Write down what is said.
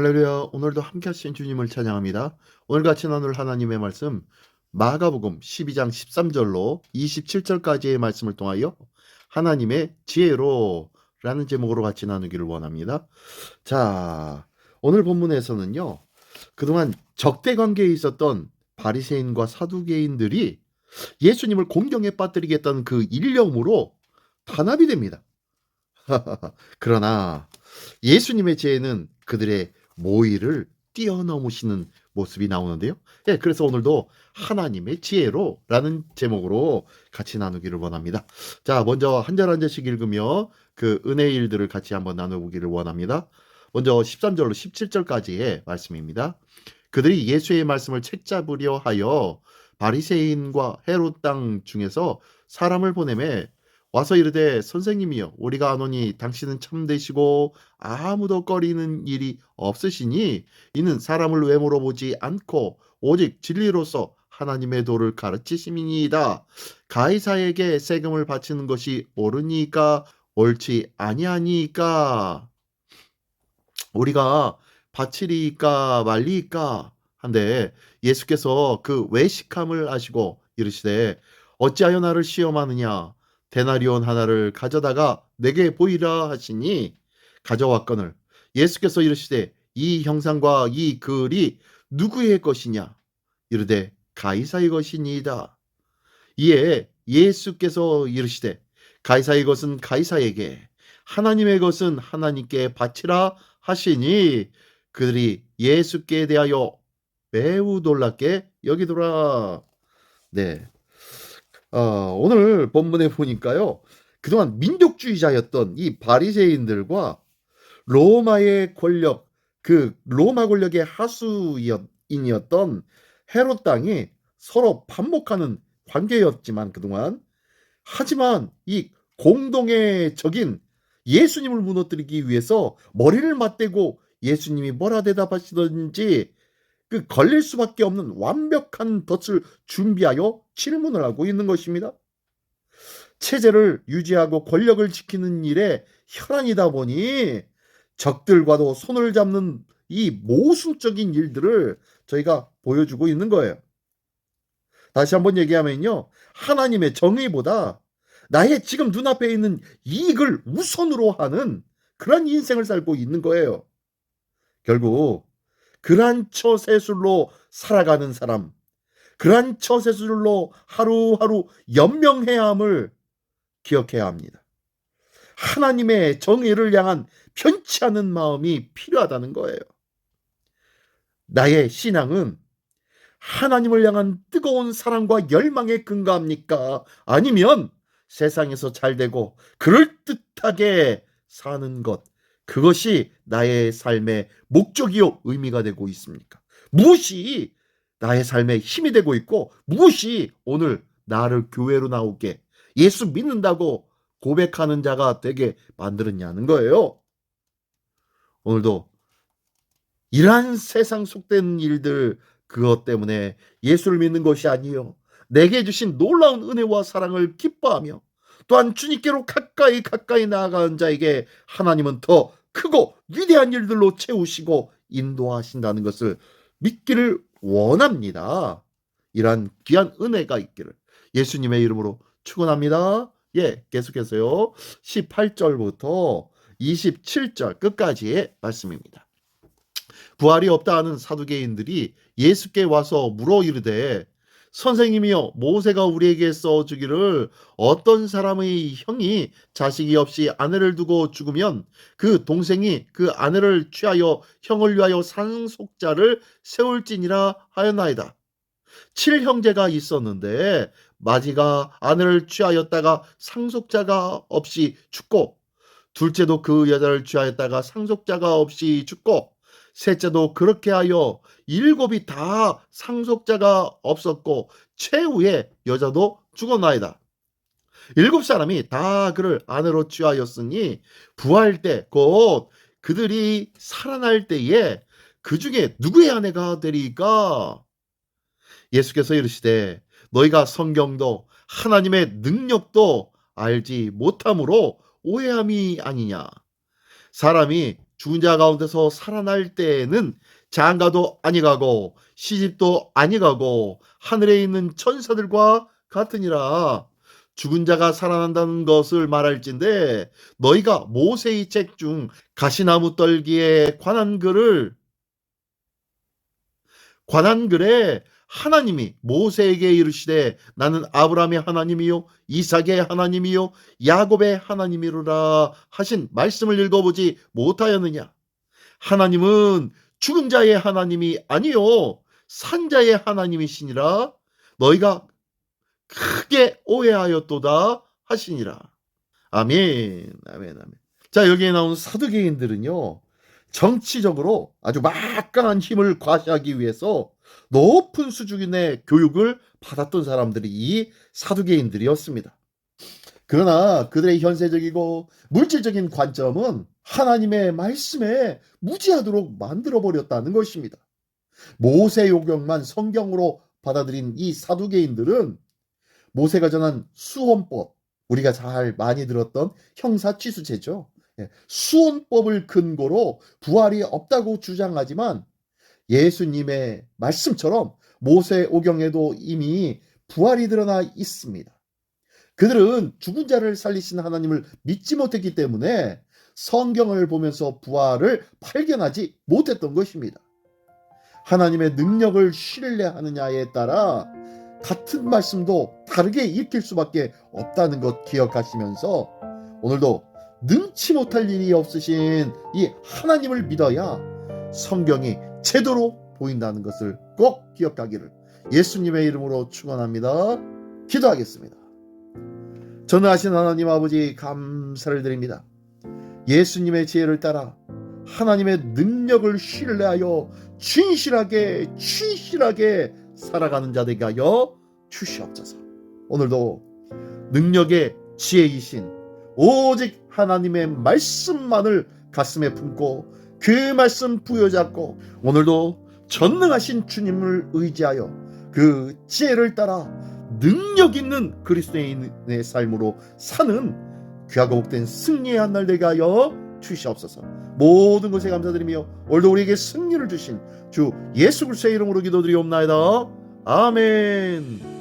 할렐루야. 오늘도 함께 하신 주님을 찬양합니다. 오늘 같이 나눌 하나님의 말씀 마가복음 12장 13절로 27절까지의 말씀을 통하여 하나님의 지혜로 라는 제목으로 같이 나누기를 원합니다. 자, 오늘 본문에서는요. 그동안 적대 관계에 있었던 바리새인과 사두개인들이 예수님을 공경에 빠뜨리겠다는 그 일념으로 단합이 됩니다. 그러나 예수님의 지혜는 그들의 모의를 뛰어넘으시는 모습이 나오는데요. 예, 그래서 오늘도 하나님의 지혜로라는 제목으로 같이 나누기를 원합니다. 자, 먼저 한 절 한 절씩 읽으며 그 은혜의 일들을 같이 한번 나눠보기를 원합니다. 먼저 13절로 17절까지의 말씀입니다. 그들이 예수의 말씀을 책잡으려 하여 바리새인과 헤롯 땅 중에서 사람을 보내매 와서 이르되 선생님이여 우리가 아노니 당신은 참되시고 아무도 꺼리는 일이 없으시니 이는 사람을 외모로 보지 않고 오직 진리로서 하나님의 도를 가르치심이니이다. 가이사에게 세금을 바치는 것이 옳으니까 옳지 아니하니까 우리가 바치리까 말리까 한데 예수께서 그 외식함을 아시고 이르시되 어찌하여 나를 시험하느냐 데나리온 하나를 가져다가 내게 보이라 하시니 가져왔거늘 예수께서 이르시되 이 형상과 이 글이 누구의 것이냐 이르되 가이사의 것이니이다. 이에 예수께서 이르시되 가이사의 것은 가이사에게 하나님의 것은 하나님께 바치라 하시니 그들이 예수께 대하여 매우 놀랍게 여기더라. 네. 오늘 본문에 보니까요. 그동안 민족주의자였던 이 바리새인들과 로마의 권력, 그 로마 권력의 하수인이었던 헤롯 땅이 서로 반목하는 관계였지만 그동안 하지만 이 공동의 적인 예수님을 무너뜨리기 위해서 머리를 맞대고 예수님이 뭐라 대답하시든지 그 걸릴 수밖에 없는 완벽한 덫을 준비하여 질문을 하고 있는 것입니다. 체제를 유지하고 권력을 지키는 일에 혈안이다 보니 적들과도 손을 잡는 이 모순적인 일들을 저희가 보여주고 있는 거예요. 다시 한번 얘기하면요. 하나님의 정의보다 나의 지금 눈앞에 있는 이익을 우선으로 하는 그런 인생을 살고 있는 거예요. 결국 그러한 처세술로 살아가는 사람, 그러한 처세술로 하루하루 연명해야 함을 기억해야 합니다. 하나님의 정의를 향한 편치 않은 마음이 필요하다는 거예요. 나의 신앙은 하나님을 향한 뜨거운 사랑과 열망에 근거합니까? 아니면 세상에서 잘되고 그럴듯하게 사는 것, 그것이 나의 삶의 목적이요 의미가 되고 있습니까? 무엇이 나의 삶에 힘이 되고 있고 무엇이 오늘 나를 교회로 나오게 예수 믿는다고 고백하는 자가 되게 만들었냐는 거예요. 오늘도 이러한 세상 속된 일들 그것 때문에 예수를 믿는 것이 아니요 내게 주신 놀라운 은혜와 사랑을 기뻐하며 또한 주님께로 가까이 나아가는 자에게 하나님은 더 크고 위대한 일들로 채우시고 인도하신다는 것을 믿기를 원합니다. 이러한 귀한 은혜가 있기를 예수님의 이름으로 축원합니다. 예, 계속해서요. 18절부터 27절 끝까지의 말씀입니다. 부활이 없다 하는 사두개인들이 예수께 와서 물어 이르되 선생님이여 모세가 우리에게 써주기를 어떤 사람의 형이 자식이 없이 아내를 두고 죽으면 그 동생이 그 아내를 취하여 형을 위하여 상속자를 세울지니라 하였나이다. 7형제가 있었는데 마지가 아내를 취하였다가 상속자가 없이 죽고 둘째도 그 여자를 취하였다가 상속자가 없이 죽고 셋째도 그렇게 하여 7이 다 상속자가 없었고 최후의 여자도 죽었나이다. 7사람이 다 그를 아내로 취하였으니 부활 때 곧 그들이 살아날 때에 그 중에 누구의 아내가 되리까? 예수께서 이르시되 너희가 성경도 하나님의 능력도 알지 못함으로 오해함이 아니냐. 사람이 죽은 자 가운데서 살아날 때에는 장가도 아니가고 시집도 아니가고 하늘에 있는 천사들과 같으니라. 죽은 자가 살아난다는 것을 말할진대 너희가 모세의 책 중 가시나무 떨기에 관한 글에 하나님이 모세에게 이르시되 나는 아브라함의 하나님이요 이삭의 하나님이요 야곱의 하나님이로라 하신 말씀을 읽어보지 못하였느냐. 하나님은 죽은 자의 하나님이 아니요 산자의 하나님이시니라. 너희가 크게 오해하였도다 하시니라. 아멘, 아멘, 아멘. 자, 여기에 나오는 사두개인들은요, 정치적으로 아주 막강한 힘을 과시하기 위해서 높은 수준의 교육을 받았던 사람들이 이 사두개인들이었습니다. 그러나 그들의 현세적이고 물질적인 관점은 하나님의 말씀에 무지하도록 만들어버렸다는 것입니다. 모세오경만 성경으로 받아들인 이 사두개인들은 모세가 전한 수혼법, 우리가 잘 많이 들었던 형사취수제죠. 수혼법을 근거로 부활이 없다고 주장하지만 예수님의 말씀처럼 모세오경에도 이미 부활이 드러나 있습니다. 그들은 죽은 자를 살리신 하나님을 믿지 못했기 때문에 성경을 보면서 부활을 발견하지 못했던 것입니다. 하나님의 능력을 신뢰하느냐에 따라 같은 말씀도 다르게 읽힐 수밖에 없다는 것 기억하시면서 오늘도 능치 못할 일이 없으신 이 하나님을 믿어야 성경이 제대로 보인다는 것을 꼭 기억하기를 예수님의 이름으로 축원합니다. 기도하겠습니다. 전능하신 하나님 아버지 감사를 드립니다. 예수님의 지혜를 따라 하나님의 능력을 신뢰하여 진실하게 살아가는 자들에게 하여 주시옵소서. 오늘도 능력의 지혜이신 오직 하나님의 말씀만을 가슴에 품고 그 말씀 부여잡고 오늘도 전능하신 주님을 의지하여 그 지혜를 따라 능력 있는 그리스도인의 삶으로 사는 귀하고 복된 승리의 한 날 되게 하여 주시옵소서. 모든 것에 감사드리며 오늘도 우리에게 승리를 주신 주 예수 그리스도의 이름으로 기도드리옵나이다. 아멘.